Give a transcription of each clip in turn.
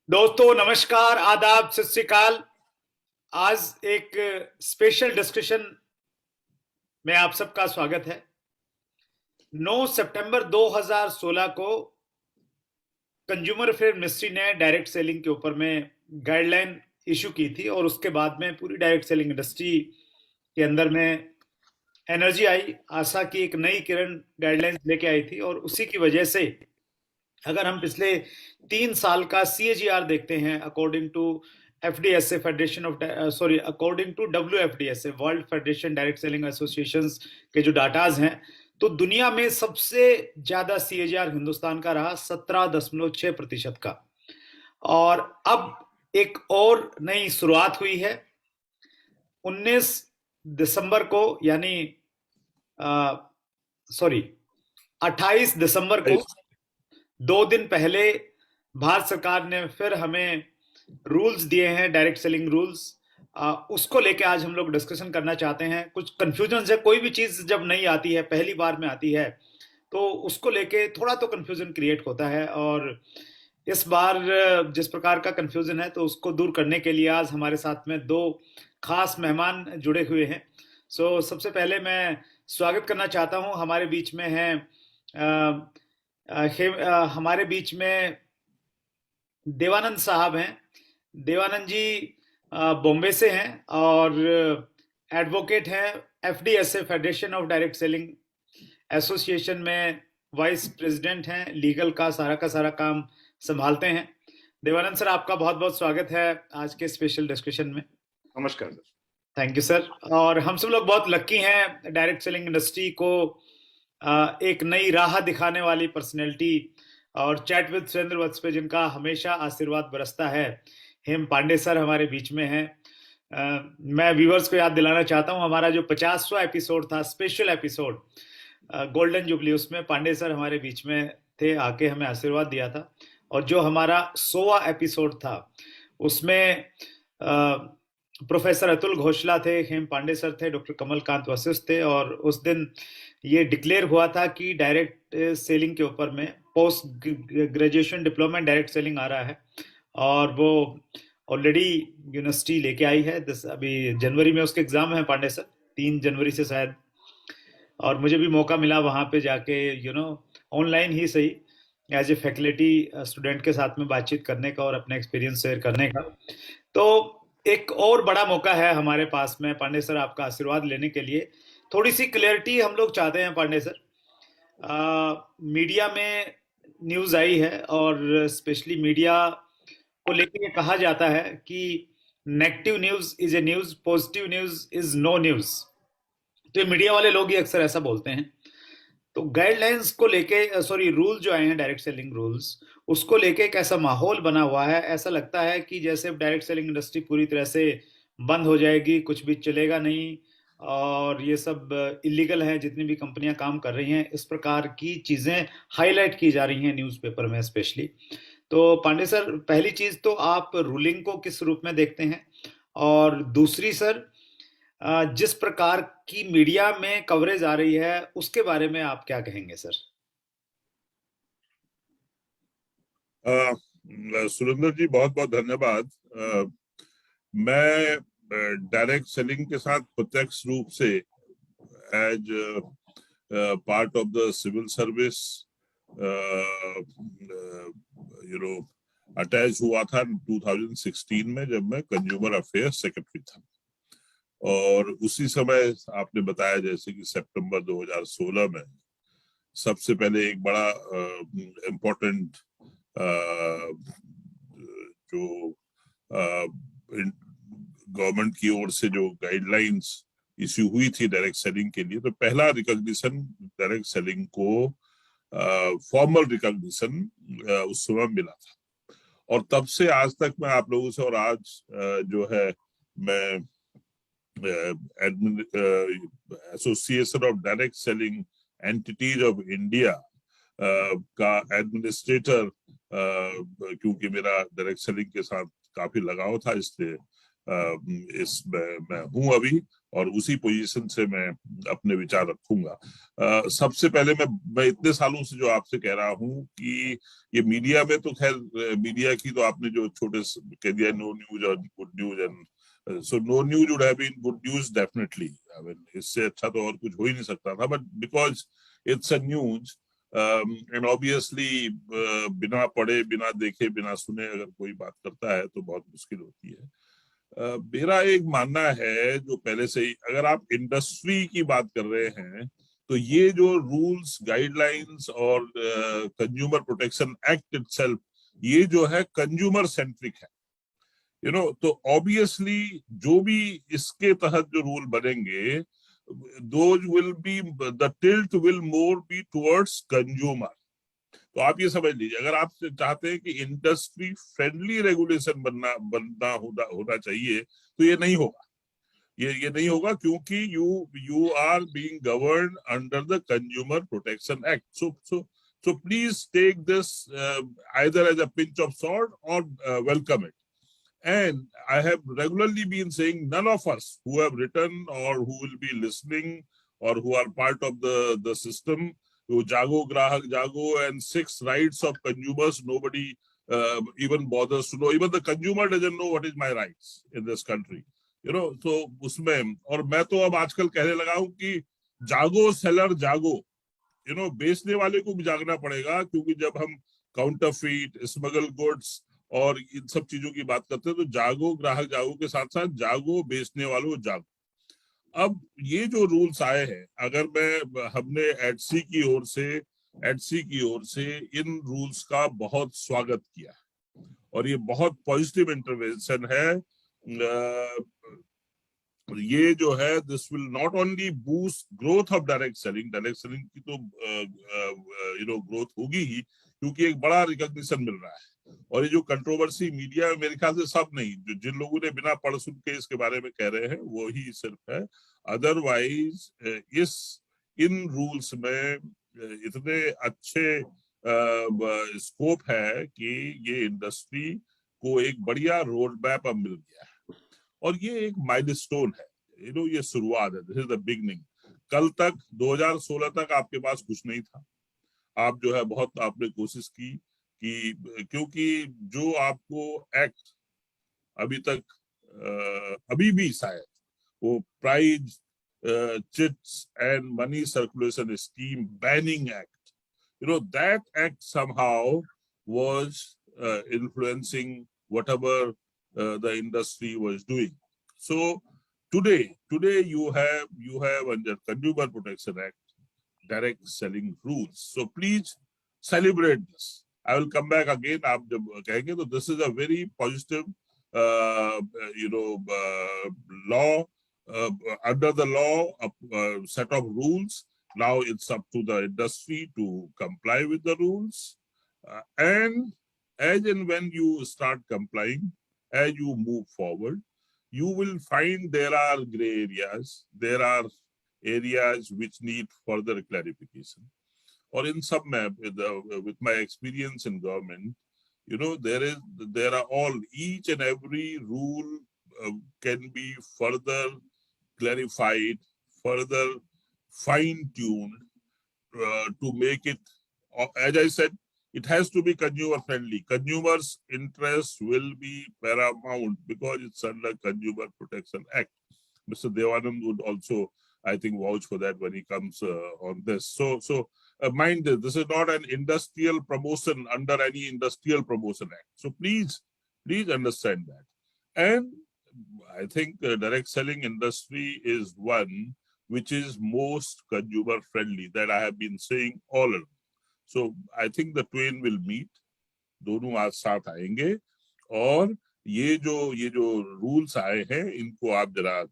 दोस्तों नमस्कार, आदाब, सत श्री अकाल। आज एक स्पेशल डिस्कशन में आप सबका स्वागत है। 9 सितंबर 2016 को कंज्यूमर अफेयर मिनिस्ट्री ने डायरेक्ट सेलिंग के ऊपर में गाइडलाइन इशू की थी और उसके बाद में पूरी डायरेक्ट सेलिंग इंडस्ट्री के अंदर में एनर्जी आई, आशा की एक नई किरण गाइडलाइंस लेके आई थी। और उसी की वजह से अगर हम पिछले 3 साल का CAGR देखते हैं according to FDSA federation of according to WFDSA world federation direct selling associations के जो डाटाज हैं, तो दुनिया में सबसे ज्यादा CAGR हिंदुस्तान का रहा 17.6% का। और अब एक और नई शुरुआत हुई है 19 दिसंबर को, यानी 28 दिसंबर को 2 दिन पहले भारत सरकार ने फिर हमें रूल्स दिए हैं, डायरेक्ट सेलिंग रूल्स। उसको लेके आज हम लोग डिस्कशन करना चाहते हैं। कुछ कंफ्यूजन है, कोई भी चीज जब नई आती है, पहली बार में आती है, तो उसको लेके थोड़ा तो कंफ्यूजन क्रिएट होता है। और इस बार जिस प्रकार का कंफ्यूजन है, तो उसको दूर करने के लिए आज हमारे साथ में 2 खास मेहमान जुड़े हुए हैं। सबसे पहले मैं स्वागत करना चाहता हूं, हमारे बीच में हैं हमारे बीच में देवानंद साहब हैं। देवानंद जी बॉम्बे से हैं और एडवोकेट हैं, FDSA federation of direct selling association में वाइस प्रेसिडेंट हैं, लीगल का सारा काम संभालते हैं। देवानंद सर, आपका बहुत बहुत स्वागत है आज के स्पेशल डिस्कशन में। नमस्कार सर। Thank you sir. और हम सब लोग बहुत लकी हैं, डायरेक्ट सेलिंग इंडस्ट्री को एक नई राह दिखाने वाली पर्सनैलिटी और चैट विद सुरेंद्र वत्स पे जिनका हमेशा आशीर्वाद बरसता है, हेम पांडे सर हमारे बीच में हैं। मैं व्यूअर्स को याद दिलाना चाहता हूं, हमारा जो 50वां एपिसोड था, स्पेशल एपिसोड गोल्डन जुबली, उसमें पांडे सर हमारे बीच में थे, आके हमें आशीर्वाद दिया था। और जो हमारा 100वां एपिसोड था, उसमें प्रोफेसर अतुल घोषला थे, हेम पांडे सर थे, डॉक्टर कमलकांत वशिष्ठ थे। और उस दिन ये डिक्लेयर हुआ था कि डायरेक्ट सेलिंग के ऊपर में post graduation diploma direct selling आ रहा है, और वो ऑलरेडी यूनिवर्सिटी लेके आई है। अभी जनवरी में उसके एग्जाम है पांडे सर, 3 जनवरी से शायद। और मुझे भी मौका मिला वहां पे जाके ऑनलाइन ही सही, एज ए फैकल्टी स्टूडेंट के साथ में बातचीत करने का और अपने एक्सपीरियंस शेयर करने का। तो एक और बड़ा मौका है हमारे पास में पांडे सर, आपका आशीर्वाद लेने के लिए। थोड़ी सी क्लियरिटी हम लोग चाहते हैं पांडे सर। मीडिया में न्यूज आई है और स्पेशली मीडिया को लेकर ये कहा जाता है कि negative news is a news, positive news is no news. तो मीडिया वाले लोग ही अक्सर ऐसा बोलते हैं। तो गाइडलाइंस को लेके, रूल जो आए हैं, डायरेक्ट सेलिंग रूल्स, उसको लेके एक ऐसा माहौल बना हुआ है, ऐसा लगता है कि जैसे डायरेक्ट सेलिंग इंडस्ट्री पूरी तरह से बंद हो जाएगी, कुछ भी चलेगा नहीं, और ये सब इलीगल है, जितनी भी कंपनियां काम कर रही हैं, इस प्रकार की चीजें हाईलाइट की जा रही हैं न्यूज़पेपर में स्पेशली। तो पांडे सर, पहली चीज तो आप रूलिंग को किस रूप में देखते हैं, और दूसरी सर, जिस प्रकार की मीडिया में कवरेज आ रही है, उसके बारे में आप क्या कहेंगे सर? सुरेंद्र जी, बहुत बहुत धन्यवाद। मैं डायरेक्ट सेलिंग के साथ प्रत्यक्ष रूप से as part of the civil service attach हुआ था 2016 में, जब मैं कंज्यूमर अफेयर्स सेक्रेटरी था। और उसी समय आपने बताया जैसे कि सितंबर 2016 में सबसे पहले एक बड़ा इम्पोर्टेंट जो गवर्नमेंट की ओर से जो गाइडलाइंस इश्यू हुई थी डायरेक्ट सेलिंग के लिए, तो पहला रिकॉग्निशन डायरेक्ट सेलिंग को फॉर्मल रिकॉग्निशन उस समय मिला था। और तब से आज तक मैं आप लोगों से, और आज जो है मैं association of direct selling entities of India का एडमिनिस्ट्रेटर, क्योंकि मेरा डायरेक्ट सेलिंग के साथ काफी लगाव था, इसलिए इस मैं हूं अभी, और उसी पोजीशन से मैं अपने विचार रखूंगा। सबसे पहले मैं इतने सालों से जो आपसे कह रहा हूं कि ये मीडिया में तो खैर, मीडिया की तो आपने जो छोटे कह दिया, नो न्यूज और good news, and so no news would have been good news definitely. I mean इससे अच्छा तो और कुछ हो ही नहीं सकता था, but because it's a news and obviously बिना पढ़े, बिना देखे, बिना सुने अगर कोई बात करता है तो बहुत मुश्किल होती है। मेरा एक मानना है, जो पहले से ही, अगर आप इंडस्ट्री की बात कर रहे हैं तो ये जो रूल्स, गाइडलाइंस और कंज्यूमर प्रोटेक्शन एक्ट इटसेल्फ, ये जो है कंज्यूमर सेंट्रिक है, तो ऑब्वियसली जो भी इसके तहत जो रूल बनेंगे, those will be, the tilt will more be towards consumer। तो आप ये समझ लीजिए, अगर आप चाहते हैं कि इंडस्ट्री फ्रेंडली रेगुलेशन बनना होना चाहिए, तो ये नहीं होगा, ये नहीं होगा, क्योंकि you are being govern under the consumer protection act. So please take this either as a pinch of salt और welcome it. And I have regularly been saying, none of us who have written or who will be listening or who are part of the system, who Jago, Grahak Jago, and 6 rights of consumers, nobody even bothers to know. Even the consumer doesn't know what is my rights in this country. So उसमें, और मैं तो अब आजकल कहने लगा हूं कि जागो सेलर जागो, बेचने वाले को भी जागना पड़ेगा, क्योंकि जब हम काउंटरफीट, स्मगल गुड्स और इन सब चीजों की बात करते हैं, तो जागो ग्राहक जागो के साथ साथ जागो बेचने वालों जागो। अब ये जो रूल्स आए हैं, अगर हमने एडसी की ओर से इन रूल्स का बहुत स्वागत किया, और ये बहुत पॉजिटिव इंटरवेंशन है। ये जो है, this will not only boost growth of direct selling की तो ग्रोथ होगी ही, क्योंकि एक बड़ा रिकॉग्निशन मिल रहा है। और ये जो कंट्रोवर्सी मीडिया में, मेरे ख्याल से सब नहीं, जिन लोगों ने बिना पढ़ सुन के इसके बारे में कह रहे हैं, वो ही सिर्फ है। अदरवाइज इन रूल्स में इतने अच्छे स्कोप है कि ये इंडस्ट्री को एक बढ़िया रोड मैप अब मिल गया है, और ये एक माइलस्टोन है, ये शुरुआत है, दिस इज द बिगनिंग। कल तक 2016 तक आपके पास कुछ नहीं था, आप जो है बहुत आपने कोशिश की कि, क्योंकि जो आपको एक्ट अभी तक अभी भी शायद वो prize chits and money circulation scheme banning act, that act somehow was influencing whatever the industry was doing. So today you have under Consumer Protection Act direct selling rules. So please celebrate this. I will come back again. आप जब कहेंगे तो this is a very positive law, under the law, a set of rules. Now it's up to the industry to comply with the rules, and as and when you start complying, as you move forward, you will find there are gray areas, there are areas which need further clarification. Or in some, with my experience in government, there are all, each and every rule can be further clarified, further fine-tuned to make it, as I said, it has to be consumer friendly. Consumers' interests will be paramount because it's under Consumer Protection Act. Mr. Devanand would also, I think, vouch for that when he comes on this. So mind this is not an industrial promotion under any Industrial Promotion Act. So please understand that. And I think direct selling industry is one which is most consumer friendly, that I have been saying all along. So I think the twain will meet, दोनों आज साथ आएंगे, और ये जो rules आए हैं, इनको आप जरा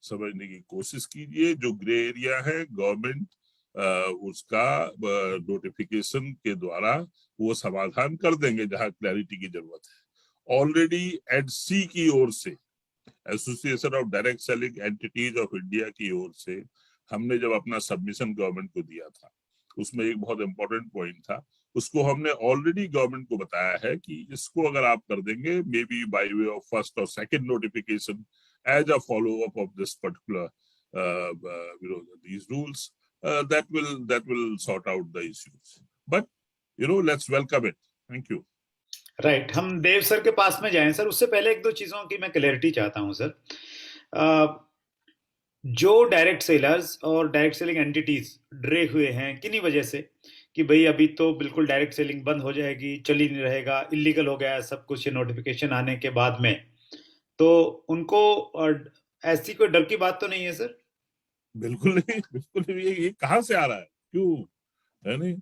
समझने की कोशिश कीजिए। जो ग्रे एरिया है, गवर्नमेंट उसका नोटिफिकेशन के द्वारा वो समाधान कर देंगे जहां क्लैरिटी की जरूरत है। ऑलरेडी एडसी की ओर से, association of direct selling entities of India की ओर से, हमने जब अपना सबमिशन गवर्नमेंट को दिया था, उसमें एक बहुत इंपॉर्टेंट पॉइंट था, उसको हमने ऑलरेडी गवर्नमेंट को बताया है कि इसको अगर आप कर देंगे, maybe by way of first और second notification as a follow up of this particular these rules, that will sort out the issues. But let's welcome it. Thank you. Right, हम देव सर के पास में जाएं sir. उससे पहले एक दो चीजों की मैं क्लैरिटी चाहता हूं सर। अ, जो डायरेक्ट सेलर्स और डायरेक्ट सेलिंग एंटिटीज डरे हुए हैं किन्हीं वजह से कि भाई अभी तो बिल्कुल डायरेक्ट सेलिंग बंद हो जाएगी, चल ही नहीं रहेगा, इलीगल हो गया है सब कुछ ये नोटिफिकेशन आने के बाद में, तो उनको ऐसी कोई डर की बात तो नहीं है सर? बिल्कुल नहीं, बिल्कुल नहीं। ये कहाँ से आ रहा है? क्यों? है नहीं।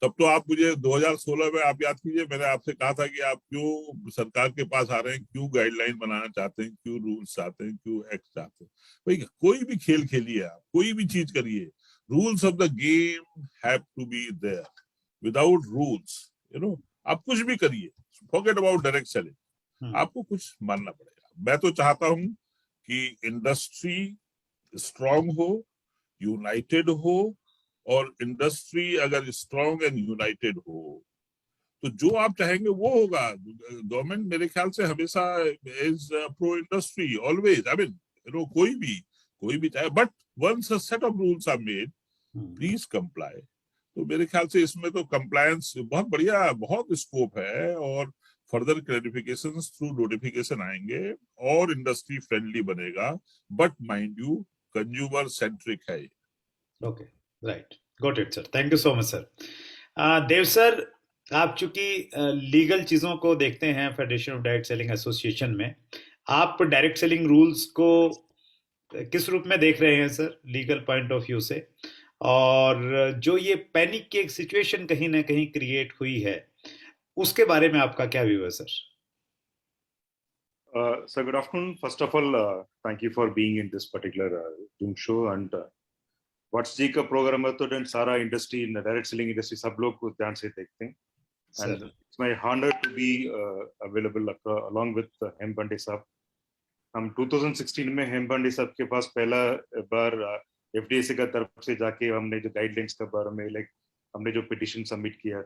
तब तो आप मुझे 2016 में आप याद कीजिए, मैंने आपसे कहा था कि आप क्यों सरकार के पास आ रहे हैं, क्यों गाइडलाइन बनाना चाहते हैं, क्यों रूल्स चाहते हैं, क्यों एक्ट चाहते हैं। भाई कोई भी खेल खेलिए, आप कोई भी चीज करिए, rules of the game have to be there. Without rules आप कुछ भी करिए, फॉरगेट अबाउट डायरेक्ट सेलिंग, आपको कुछ मानना पड़ेगा। मैं तो चाहता हूं कि इंडस्ट्री स्ट्रांग हो, यूनाइटेड हो, और इंडस्ट्री अगर स्ट्रांग एंड यूनाइटेड हो तो जो आप चाहेंगे वो होगा। गवर्नमेंट मेरे ख्याल से हमेशा is pro industry always. I mean कोई भी चाहे, but once a set of rules are made, please comply. तो मेरे ख्याल से इसमें तो कंप्लायंस बहुत बढ़िया, बहुत स्कोप है, और फर्दर क्लैरिफिकेशन थ्रू नोटिफिकेशन आएंगे और इंडस्ट्री फ्रेंडली बनेगा। But mind you, consumer centric है। Okay, right, got it sir, thank you so much sir. Dev sir, आप चूंकि लीगल चीजों को देखते हैं federation of direct selling association में, आप डायरेक्ट सेलिंग रूल्स को किस रूप में देख रहे हैं sir, legal point of view से? और जो ये पैनिक की एक सिचुएशन कहीं ना कहीं क्रिएट हुई है, उसके बारे में आपका क्या व्यू है sir? So good afternoon. First of all, thank you for being in this particular Zoom show. And what's जी का प्रोग्राम है तो सारा इंडस्ट्री, डायरेक्ट सेलिंग इंडस्ट्री सब लोग को ध्यान से देखते हैं। And it's my honour to be available along with Hem Pandey साहब। हम 2016 में हेम पांडे साहब के पास पहला बार एफडीएसी का तरफ से जाके हमने जो गाइडलाइंस के बारे में हमने जो पिटिशन सबमिट किया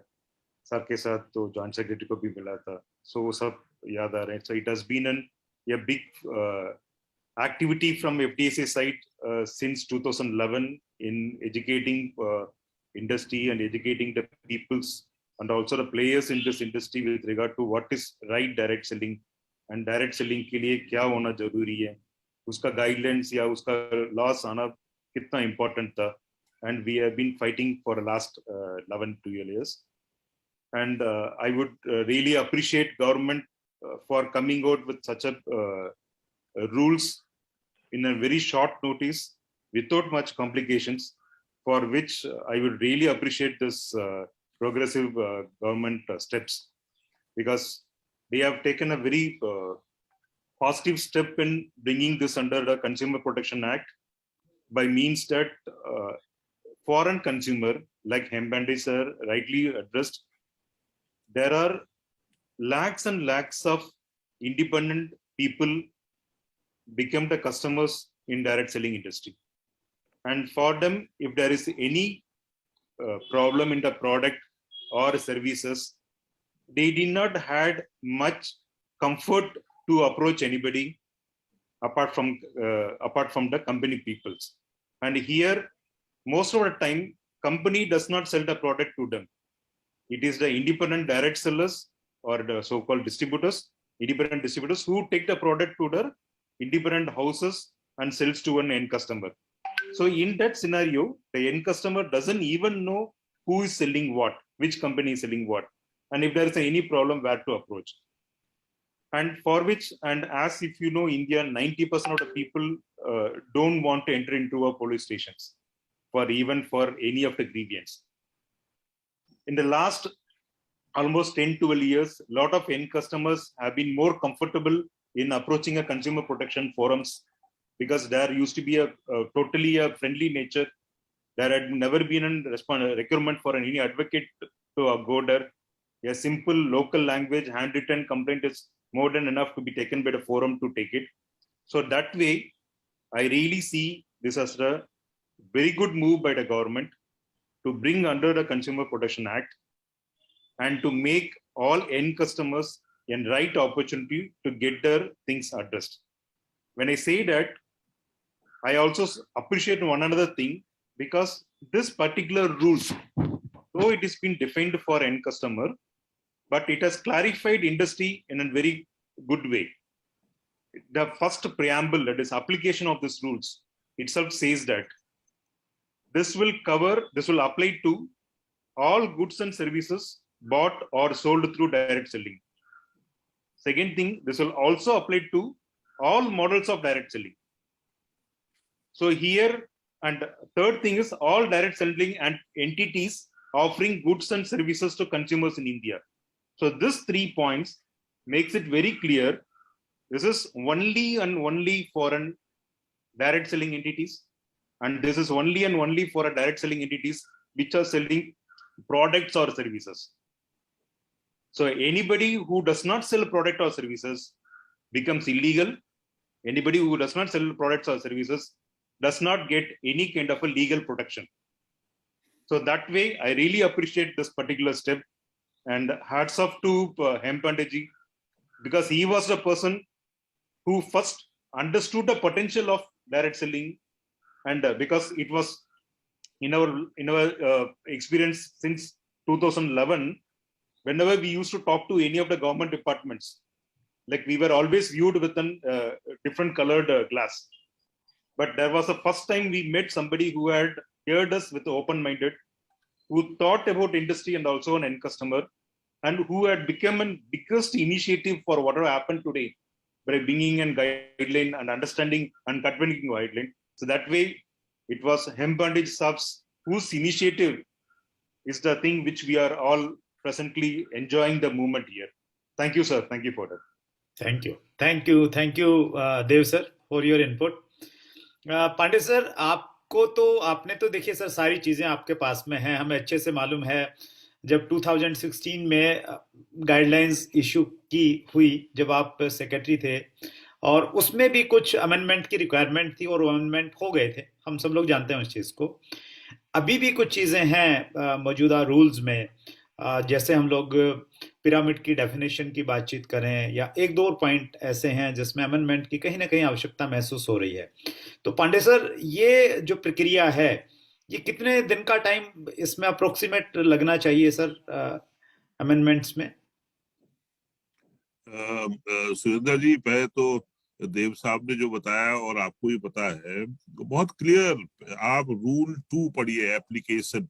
सर के साथ, तो जॉइंट सेक्रेटरी को भी मिला था। सो वो सब याद आ रहे हैं। So it has been an a big activity from FDSA side since 2011 in educating industry and educating the peoples and also the players in this industry with regard to what is right direct selling and direct selling के लिए क्या होना जरूरी है, उसका guidelines या उसका laws आना कितना important था। And we have been fighting for the last 11-12 years. And I would really appreciate government for coming out with such a rules in a very short notice without much complications, for which I would really appreciate this progressive government steps, because they have taken a very positive step in bringing this under the Consumer Protection Act by means that foreign consumer, like Hembandi sir rightly addressed, there are lakhs and lakhs of independent people become the customers in direct selling industry. And for them, if there is any problem in the product or services, they did not had much comfort to approach anybody apart from the company peoples. And here, most of the time, company does not sell the product to them. It is the independent direct sellers or the so-called independent distributors who take the product to the independent houses and sells to an end customer. So in that scenario, the end customer doesn't even know who is selling what, which company is selling what, and if there is any problem, where to approach. And for which, and as if you know, India, 90% of the people don't want to enter into our police stations for any of the grievance. In the last almost 10-12 years, a lot of end customers have been more comfortable in approaching a consumer protection forums, because there used to be a totally a friendly nature. There had never been a requirement for any advocate to go there. A simple local language handwritten complaint is more than enough to be taken by the forum to take it. So that way, I really see this as a very good move by the government to bring under the Consumer Protection Act and to make all end customers a right opportunity to get their things addressed. When I say that, I also appreciate one another thing, because this particular rules, though it has been defined for end customer, but it has clarified industry in a very good way. The first preamble, that is application of these rules itself, says that this will apply to all goods and services bought or sold through direct selling. Second thing, this will also apply to all models of direct selling. So here, and third thing is all direct selling and entities offering goods and services to consumers in India. So this 3 points makes it very clear. This is only and only for an direct selling entities, and this is only and only for a direct selling entities which are selling products or services. So anybody who does not sell product or services becomes illegal. Anybody who does not sell products or services does not get any kind of a legal protection. So that way, I really appreciate this particular step, and hats off to Hempandeji, because he was the person who first understood the potential of direct selling, and because it was in our experience since 2011, whenever we used to talk to any of the government departments, like we were always viewed with a different colored glass. But there was the first time we met somebody who had heard us with open-minded, who thought about industry and also an end customer, and who had become a biggest initiative for whatever happened today by bringing a guideline and understanding and convening guideline. So that way, it was Hempandeji Sab's whose initiative is the thing which we are all presently enjoying the movement here. Thank you, sir. Thank you for that. Thank you, Dev sir, for your input. Pandey sir, आपने तो देखिए sir, सारी चीजें आपके पास में हैं, हमें अच्छे से मालूम है। जब 2016 में गाइडलाइंस इशू की हुई, जब आप सेक्रेटरी थे, और उसमें भी कुछ अमेंडमेंट की रिक्वायरमेंट थी और अमेंडमेंट हो गए थे, हम सब लोग जानते हैं उस चीज को। अभी भी कुछ चीजें हैं मौजूदा रूल्स में, जैसे हम लोग पिरामिड की डेफिनेशन की बातचीत करें, या एक दो पॉइंट ऐसे हैं जिसमें अमेंडमेंट की कहीं ना कहीं आवश्यकता महसूस हो रही है। तो पांडे सर, ये जो प्रक्रिया है, ये कितने दिन का टाइम इसमें अप्रोक्सीमेट लगना चाहिए सर अमेंडमेंट्स में? सुरेंद्र जी, पहले तो देव साहब ने जो बताया और आपको भी पता है, बहुत क्लियर। आप रूल 2 पढ़िए, एप्लीकेशन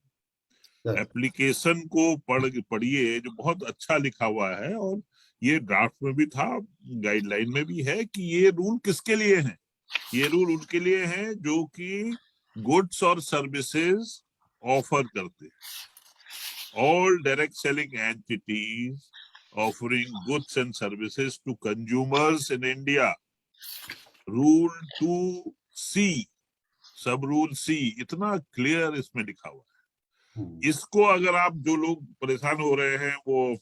को पढ़िए, जो बहुत अच्छा लिखा हुआ है, और ये ड्राफ्ट में भी था, गाइडलाइन में भी है कि ये रूल किसके लिए हैं। ये रूल उनके लिए हैं जो कि गुड्स और सर्विसेज ऑफर करते हैं। All direct selling entities offering goods and services to consumers in India. Rule 2C, सब रूल C, इतना क्लियर इसमें लिखा हुआ है। इसको अगर आप, जो लोग परेशान हो रहे हैं, वो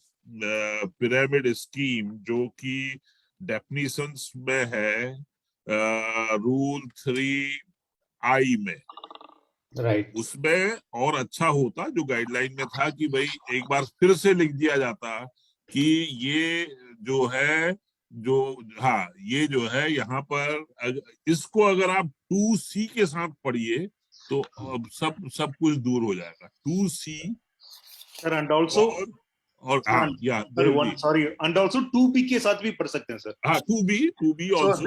पिरामिड स्कीम जो कि डेफिनेशंस में है रूल 3I में, राइट, उसमें और अच्छा होता जो गाइडलाइन में था कि भाई एक बार फिर से लिख दिया जाता कि ये जो है, ये जो है यहाँ पर, इसको अगर आप 2C के साथ पढ़िए तो अब सब कुछ दूर हो जाएगा। 2C सर, एंड आल्सो और सॉरी, एंड आल्सो 2B के साथ भी पढ़ सकते हैं sir. 2B also,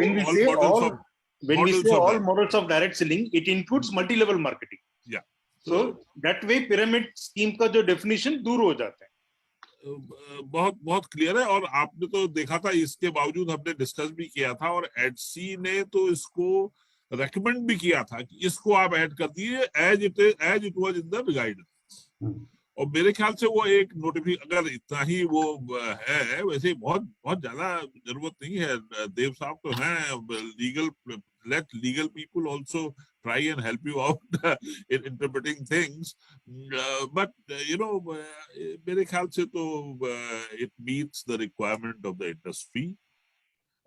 when we say all models of direct selling, it includes multi-level marketing. Yeah. So that way pyramid scheme का जो definition दूर हो जाता है। बहुत क्लियर है। और आपने तो देखा था, इसके बावजूद हमने डिस्कस भी किया था, और एडसी ने तो इसको रेकमेंड भी किया था कि इसको आप ऐड कर दिए as it was in the guidance. और मेरे ख्याल से वो एक नोटिफिकेशन, अगर इतना ही वो है, वैसे बहुत ज्यादा जरूरत नहीं है। देव साहब तो हैं let legal people also try and help you out in interpreting things, but मेरे ख्याल से तो it meets the requirement of the industry,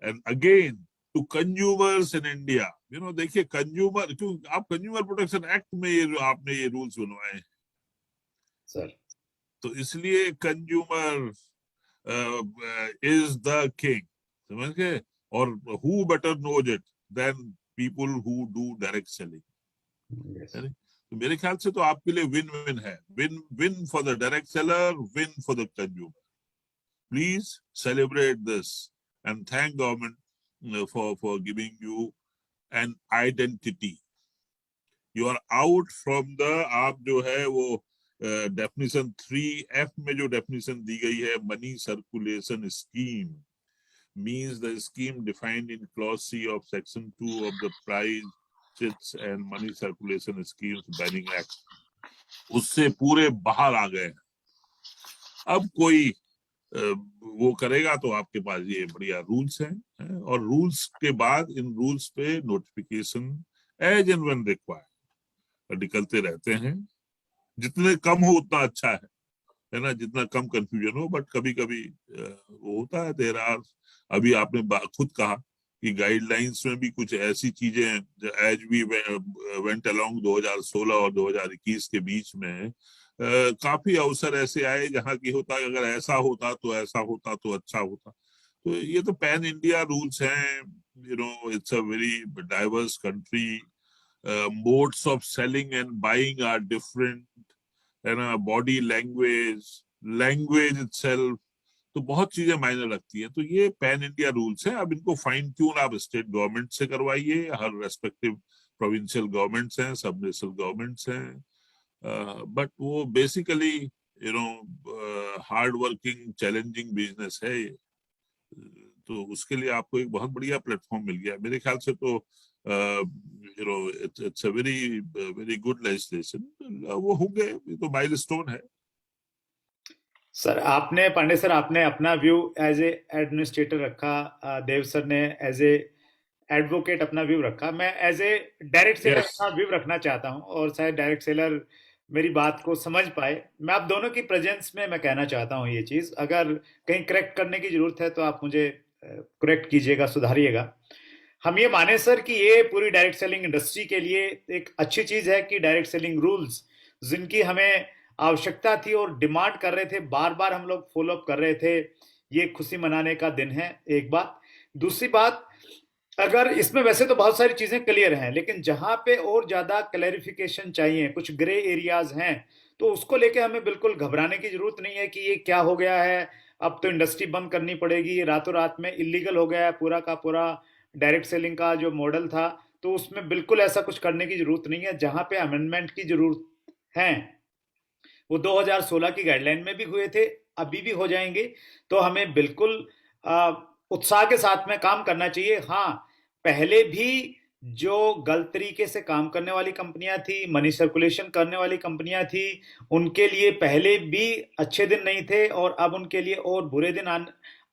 and again to consumers in India, देखिए कंज्यूमर, क्यों आप कंज्यूमर प्रोटेक्शन एक्ट में आपने ये रूल्स बनवाए हैं सर। तो इसलिए कंज्यूमर इज द किंग, समझ गए? और who better knows it than people who do direct selling. Yes. तो मेरे ख्याल से तो आपके लिए विन विन है, win win for the direct seller, win for the consumer. Please celebrate this and thank government for giving you an identity. You are out from the, आप जो है वो डेफिनेशन 3F में जो डेफिनेशन दी गई है, money circulation scheme means the scheme defined in clause C of section 2 of the Prices and Money Circulation Schemes Banning Act, उससे पूरे बाहर आ गए। अब कोई वो करेगा तो आपके पास ये बढ़िया रूल्स हैं, और रूल्स के बाद इन रूल्स पे notification as and when required निकलते रहते हैं। जितने कम हो उतना अच्छा है ना, जितना कम कंफ्यूजन हो। बट कभी कभी वो होता है, देयर आर, अभी आपने खुद कहा कि गाइडलाइंस में भी कुछ ऐसी चीजें एज वी वेंट अलोंग 2016 और 2021 के बीच में काफी अवसर ऐसे आए जहां की होता है अगर ऐसा होता तो ऐसा होता तो अच्छा होता। तो ये तो पैन इंडिया रूल्स हैं, you know, it's a very diverse country, modes of selling and buying are different, है ना, बॉडी लैंग्वेज इटसेल्फ, तो बहुत चीजें मायने लगती है। तो ये पैन इंडिया रूल्स हैं। अब इनको फाइन ट्यून आप स्टेट गवर्नमेंट से करवाइए, हर रेस्पेक्टिव प्रोविंशियल गवर्नमेंट्स हैं, सब नेशनल गवर्नमेंट्स हैं, बट वो basically you know hard working challenging business है ये। तो उसके लिए आपको एक बहुत बढ़िया प्लेटफॉर्म मिल गया मेरे ख्याल से। तो you know it's a very good legislation, वो होंगे, ये तो माइलस्टोन है। सर आपने, पांडे सर, आपने अपना व्यू एज ए एडमिनिस्ट्रेटर रखा, देव सर ने एज ए एडवोकेट अपना व्यू रखा, मैं एज ए डायरेक्ट सेलर अपना व्यू रखना चाहता हूं, और शायद डायरेक्ट सेलर मेरी बात को समझ पाए। मैं आप दोनों की प्रेजेंस में मैं कहना चाहता हूं ये चीज, अगर कहीं करेक्ट करने की जरूरत है तो आप मुझे करेक्ट कीजिएगा, सुधारिएगा। हम ये माने सर कि ये पूरी डायरेक्ट सेलिंग इंडस्ट्री के लिए एक अच्छी चीज है कि डायरेक्ट सेलिंग रूल्स जिनकी हमें आवश्यकता थी और डिमांड कर रहे थे, बार बार हम लोग फॉलो अप कर रहे थे, ये खुशी मनाने का दिन है, एक बात। दूसरी बात, अगर इसमें वैसे तो बहुत सारी चीजें क्लियर हैं, लेकिन जहां पे और ज्यादा क्लैरिफिकेशन चाहिए, कुछ ग्रे एरियाज हैं, तो उसको लेके हमें बिल्कुल घबराने की जरूरत नहीं है कि ये क्या हो गया है, अब तो इंडस्ट्री बंद करनी पड़ेगी, रातों रात में इलीगल हो गया है पूरा का पूरा डायरेक्ट सेलिंग का जो मॉडल था। तो उसमें बिल्कुल ऐसा कुछ करने की जरूरत नहीं है। जहां पे अमेंडमेंट की जरूरत है वो 2016 की गाइडलाइन में भी हुए थे, अभी भी हो जाएंगे। तो हमें बिल्कुल उत्साह के साथ में काम करना चाहिए। हाँ, पहले भी जो गलत तरीके से काम करने वाली कंपनियां थी, मनी सर्कुलेशन करने वाली कंपनियां थी, उनके लिए पहले भी अच्छे दिन नहीं थे, और अब उनके लिए और बुरे दिन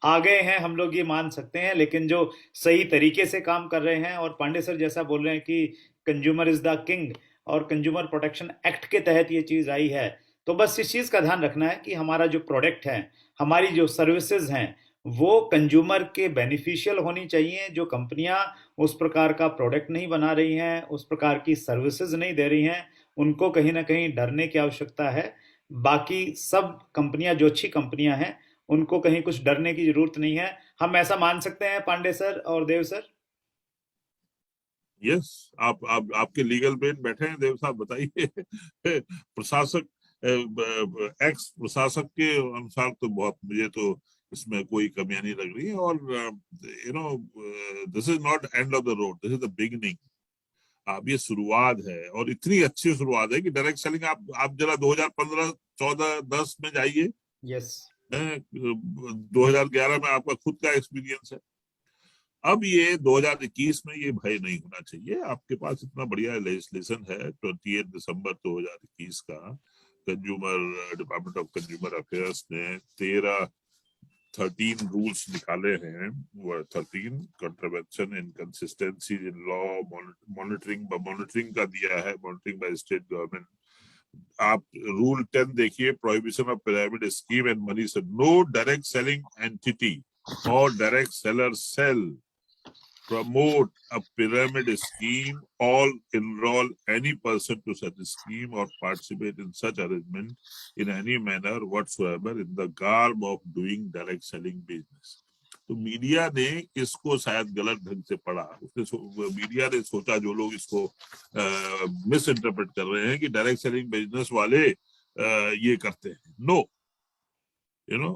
आ गए हैं, हम लोग ये मान सकते हैं। लेकिन जो सही तरीके से काम कर रहे हैं, और पांडे सर जैसा बोल रहे हैं कि कंज्यूमर इज द किंग, और कंज्यूमर प्रोटेक्शन एक्ट के तहत ये चीज आई है, तो बस इस चीज का ध्यान रखना है कि हमारा जो प्रोडक्ट है, हमारी जो सर्विसेज हैं, वो कंज्यूमर के बेनिफिशियल होनी चाहिए। जो कंपनियां उस प्रकार का प्रोडक्ट नहीं बना रही हैं, उस प्रकार की सर्विसेज नहीं दे रही हैं, उनको कहीं ना कहीं डरने की आवश्यकता है। बाकी सब कंपनियां जो अच्छी कंपनियां हैं, उनको कहीं कुछ डरने की जरूरत नहीं है। हम ऐसा मान सकते हैं पांडे सर और देव सर? यस, आपके लीगल ब्रेन बैठे हैं देव साहब, बताइए। प्रशासक, एक्स प्रशासक के अनुसार तो बहुत, मुझे तो इसमें कोई कमियां नहीं लग रही है। और you know this is not end of the road, this is the beginning. आप, ये शुरुआत है, और इतनी अच्छी शुरुआत है कि डायरेक्ट सेलिंग आप जरा 2015, 14, 10 में जाइए। यस। 2011 में आपका खुद का एक्सपीरियंस है। अब ये 2021 में ये भय नहीं होना चाहिए। आपके पास इतना बढ़िया लेजिस्लेशन है। 28 दिसंबर 2021 का consumer department of consumer affairs ने 13 रूल्स निकाले हैं। 13 contravention, inconsistency in law, monitoring का दिया है, मॉनिटरिंग बाय स्टेट गवर्नमेंट। आप रूल 10 देखिए, prohibition of pyramid scheme and money से, नो डायरेक्ट सेलिंग एंटिटी और direct seller sell promote a pyramid scheme, all enroll any person to such scheme or participate in such arrangement in any manner whatsoever in the garb of doing direct selling business. तो media ने इसको शायद गलत ढंग से पढ़ा, media ने सोचा जो लोग इसको मिस इंटरप्रेट कर रहे हैं कि डायरेक्ट सेलिंग बिजनेस वाले ये करते हैं. नो, यू नो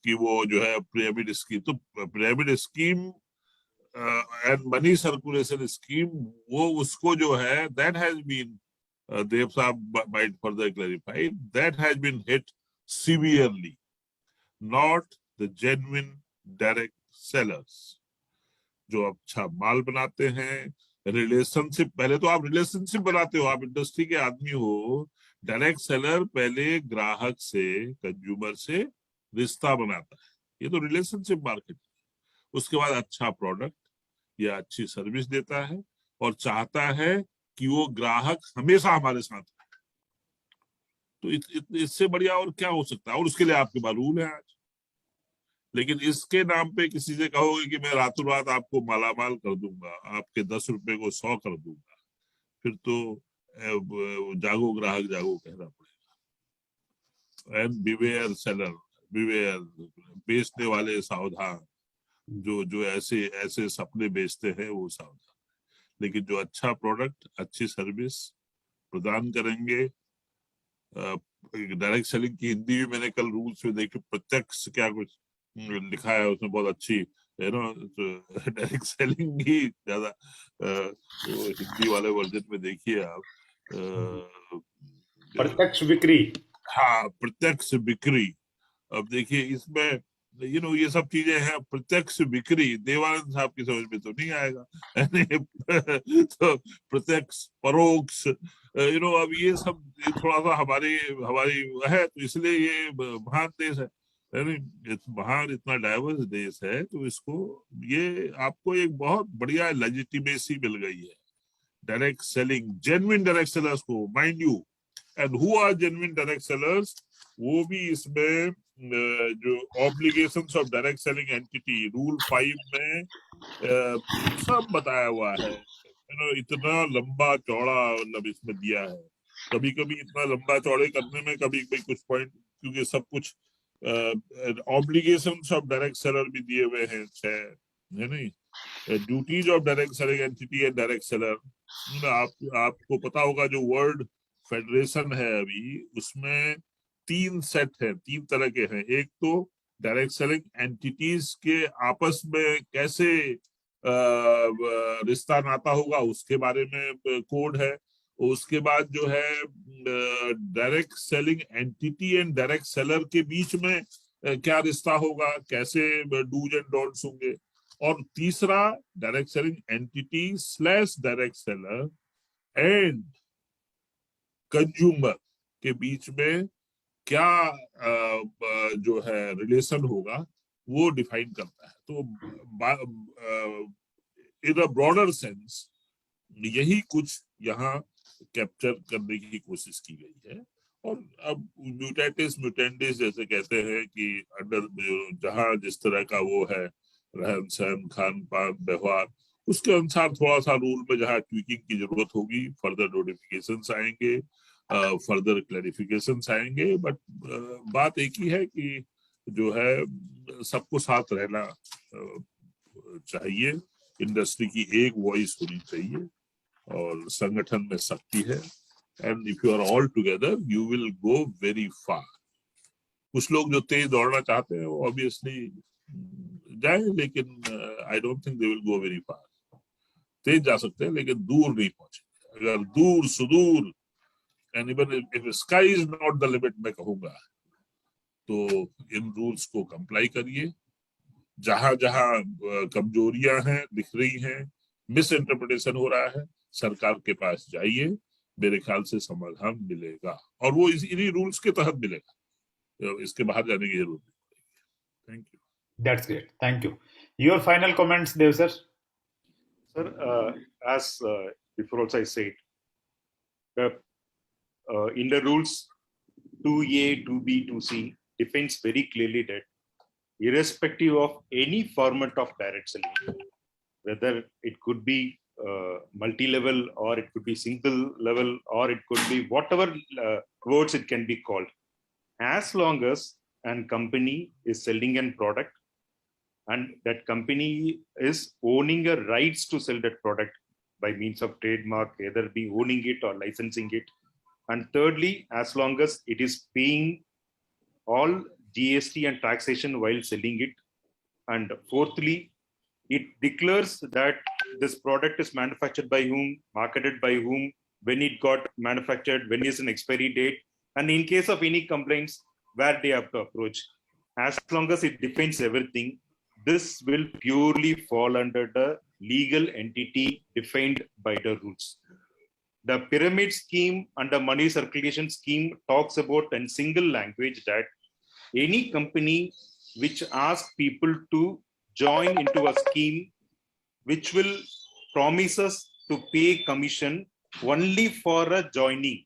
कि वो जो है पिरामिड स्कीम, तो pyramid scheme and money circulation scheme, वो उसको जो है that has been Dev Saab might further clarify, that has been hit severely, not the genuine direct sellers जो अच्छा माल बनाते हैं. रिलेशनशिप, पहले तो आप रिलेशनशिप बनाते हो, आप इंडस्ट्री के आदमी हो. डायरेक्ट सेलर पहले ग्राहक से, कंज्यूमर से रिश्ता बनाता है, ये तो रिलेशनशिप मार्केट. उसके बाद अच्छा प्रोडक्ट या अच्छी सर्विस देता है और चाहता है कि वो ग्राहक हमेशा हमारे साथ है. तो इससे बढ़िया और क्या हो सकता है. और उसके लिए आपके पास रूल है आज. लेकिन इसके नाम पे किसी से कहोगे कि मैं रातों रात आपको मालामाल कर दूंगा, आपके 10 रुपए को 100 कर दूंगा, फिर तो जागो ग्राहक जागो कहना पड़ेगा. एंड बिवेयर सेलर, बिवेयर, बेचने वाले सावधान, जो ऐसे सपने बेचते हैं वो सावधान. लेकिन जो अच्छा प्रोडक्ट, अच्छी सर्विस प्रदान करेंगे. डायरेक्ट सेलिंग की हिंदी भी मैंने कल रूल्स में देखी, प्रत्यक्ष क्या कुछ लिखा है उसमें, बहुत अच्छी है ना. डायरेक्ट सेलिंग ही ज्यादा हिंदी वाले वर्जन में देखिए आप. प्रत्यक्ष बिक्री. हाँ, प्रत्यक्ष बिक्री. अब देखिए इसमें ये सब चीजें हैं. प्रत्यक्ष बिक्री देवानंद साहब की समझ में तो नहीं आएगा. तो प्रत्यक्ष, परोक्ष, अब ये सब थोड़ा सा हमारी है. तो इसलिए ये महान देश है, महान इतना डाइवर्स देश है, तो इसको ये आपको एक बहुत बढ़िया लेजिटिमेसी मिल गई है. Direct selling, genuine direct sellers को, mind you. And who are genuine direct sellers, वो भी इसमें जो obligations of direct selling entity rule 5 में सब बताया हुआ है. इतना लंबा चौड़ा मतलब इसमें दिया है. कभी कभी इतना लंबा चौड़े करने में कभी कुछ पॉइंट, क्योंकि सब कुछ ऑब्लिगेशंस ऑफ डायरेक्ट सेलर भी दिए हुए हैं 6, है नहीं. Duties of direct selling entity and direct seller. आपको पता होगा जो वर्ल्ड फेडरेशन है अभी, उसमें 3 सेट है, 3 तरह के हैं. एक तो डायरेक्ट सेलिंग एंटिटीज के आपस में कैसे रिश्ता नाता होगा उसके बारे में कोड है. उसके बाद जो है direct selling entity and direct seller के बीच में क्या रिश्ता होगा, कैसे डूज एंड डोंट्स होंगे. और तीसरा direct selling entity slash direct seller and consumer के बीच में क्या जो है रिलेशन होगा वो डिफाइन करता है. तो इन अ ब्रॉडर सेंस यही कुछ यहाँ कैप्चर करने की कोशिश की गई है. और अब म्यूटेटिस म्यूटेंडिस जैसे कहते हैं कि अंडर जहाँ जिस तरह का वो है रहन सहन, खान पान, व्यवहार, उसके अनुसार थोड़ा सा रूल में जहाँ ट्वीकिंग की जरूरत होगी, फर्दर नोटिफिकेशंस आएंगे, फर्दर क्लैरिफिकेशंस आएंगे. बट बात एक ही है कि जो है सबको साथ रहना चाहिए. इंडस्ट्री की एक वॉइस होनी चाहिए और संगठन में शक्ति है. And if you are all together you will go very far. कुछ लोग जो तेज दौड़ना चाहते हैं वो ऑब्वियसली जाए, लेकिन I don't think they will go very far. तेज जा सकते हैं लेकिन दूर नहीं पहुंचे. अगर दूर सुदूर, and even if sky is not the limit मैं कहूंगा, तो इन रूल्स को कंप्लाई करिए. जहां जहां कमजोरियां हैं, दिख रही हैं, मिस इंटरप्रिटेशन हो रहा है, सरकार के पास जाइए. मेरे ख्याल से समाधान मिलेगा और वो इन्हीं रूल्स के तहत मिलेगा. इसके बाहर जाने की जरूरत नहीं. Thank you. That's great. Thank you. Your final comments, Dev sir. Sir, as before also I said, in the rules 2A, 2B, 2C defines very clearly that irrespective of any format of direct selling, whether it could be multi-level or it could be single level or it could be whatever words it can be called. As long as a company is selling a product and that company is owning a rights to sell that product by means of trademark, either be owning it or licensing it. And thirdly, as long as it is paying all GST and taxation while selling it. And fourthly, it declares that this product is manufactured by whom, marketed by whom, when it got manufactured, when is an expiry date, and in case of any complaints, where they have to approach. As long as it defines everything, this will purely fall under the legal entity defined by the rules. The pyramid scheme and the money circulation scheme talks about in single language that any company which asks people to join into a scheme which will promise us to pay commission only for a joining,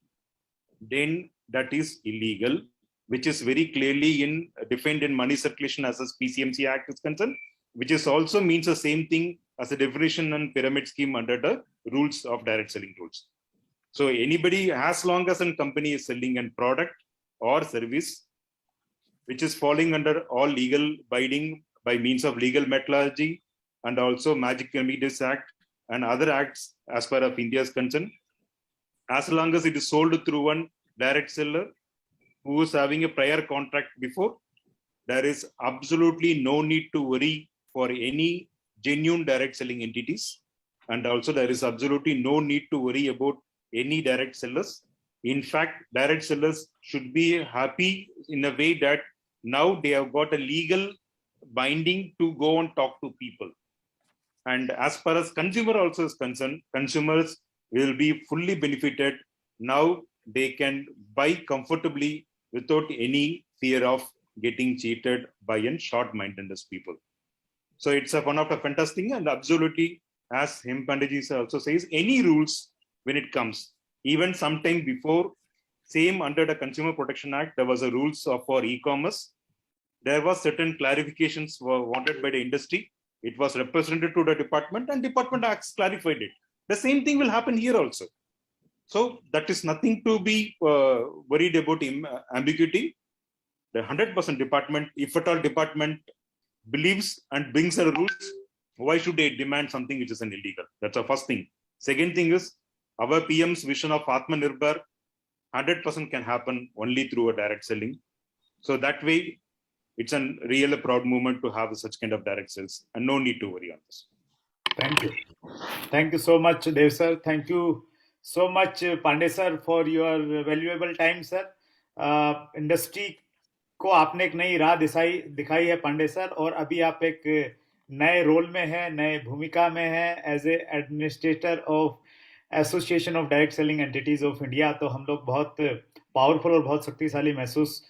then that is illegal, which is very clearly defined in Money Circulation as a PCMC Act is concerned, which is also means the same thing as a definition and pyramid scheme under the rules of direct selling rules. So anybody, as long as a company is selling a product or service which is falling under all legal binding by means of legal methodology and also Magic Remedies Act and other acts as far as India is concerned, as long as it is sold through one direct seller who is having a prior contract before, there is absolutely no need to worry for any genuine direct selling entities. And also there is absolutely no need to worry about any direct sellers. In fact, direct sellers should be happy in a way that now they have got a legal binding to go and talk to people. And as far as consumer also is concerned, consumers will be fully benefited. Now they can buy comfortably without any fear of getting cheated by short-mindedness people. So it's one of the fantastic and absolutely, as Him Panditji also says, any rules when it comes, even sometime before, same under the Consumer Protection Act, there was a rules for e-commerce. There was certain clarifications were wanted by the industry. It was represented to the department and department acts clarified it. The same thing will happen here also. So that is nothing to be worried about ambiguity. The 100% department, if at all department believes and brings the rules, why should they demand something which is an illegal? That's the first thing. Second thing is our PM's vision of Atmanirbhar, 100% can happen only through a direct selling. So that way, it's a real proud moment to have such kind of direct sales and no need to worry on this. Thank you. Thank you so much, Dev sir. Thank you so much, Pandey sir, for your valuable time, sir. Industry को आपने एक नई राह दिखाई है Pandey sir, और अभी आप एक नए रोल में हैं, नए भूमिका में हैं as a administrator of association of direct selling entities of India. तो हम लोग बहुत पावरफुल और बहुत शक्तिशाली महसूस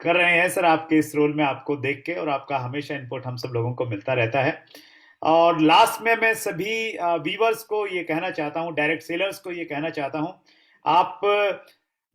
कर रहे हैं सर आपके इस रोल में आपको देख के, और आपका हमेशा इनपुट हम सब लोगों को मिलता रहता है. और लास्ट में मैं सभी व्यूअर्स को ये कहना चाहता हूँ, डायरेक्ट सेलर्स को ये कहना चाहता हूँ, आप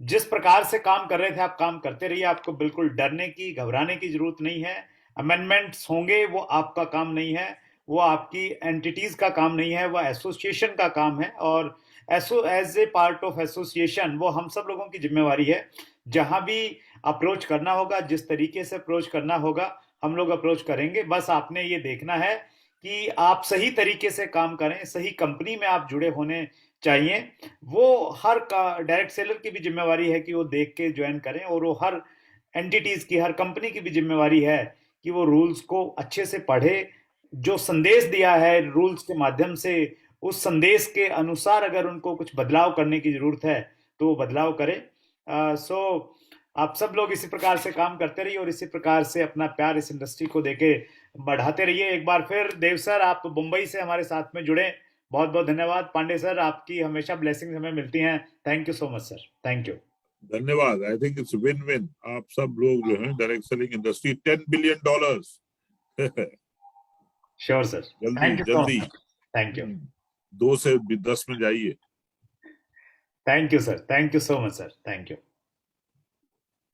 जिस प्रकार से काम कर रहे थे आप काम करते रहिए. आपको बिल्कुल डरने की, घबराने की जरूरत नहीं है. अमेंडमेंट्स होंगे वो आपका काम नहीं है, वो आपकी एंटिटीज का काम नहीं है, वो एसोसिएशन का काम है. और as a part of association वो हम सब लोगों की जिम्मेवारी है. जहां भी अप्रोच करना होगा, जिस तरीके से अप्रोच करना होगा, हम लोग अप्रोच करेंगे. बस आपने ये देखना है कि आप सही तरीके से काम करें, सही कंपनी में आप जुड़े होने चाहिए. वो हर डायरेक्ट सेलर की भी जिम्मेवारी है कि वो देख के ज्वाइन करें, और वो हर एंटिटीज की, हर कंपनी की भी जिम्मेवारी है कि वो रूल्स को अच्छे से पढ़े. जो संदेश दिया है रूल्स के माध्यम से, उस संदेश के अनुसार अगर उनको कुछ बदलाव करने की जरूरत है तो वो बदलाव करें. सो आप सब लोग इसी प्रकार से काम करते रहिए और इसी प्रकार से अपना प्यार इस इंडस्ट्री को देके बढ़ाते रहिए. एक बार फिर देव सर, आप मुंबई से हमारे साथ में जुड़े, बहुत बहुत धन्यवाद. पांडे सर, आपकी हमेशा ब्लेसिंग्स हमें मिलती हैं. Thank you so much sir. Thank you. धन्यवाद. I think it's win win. आप सब लोग जो है direct selling industry $10 billion. Sure sir. जल्दी. Thank you. 2 से 10 में जाइए. Thank you sir. Thank you so much sir. Thank you.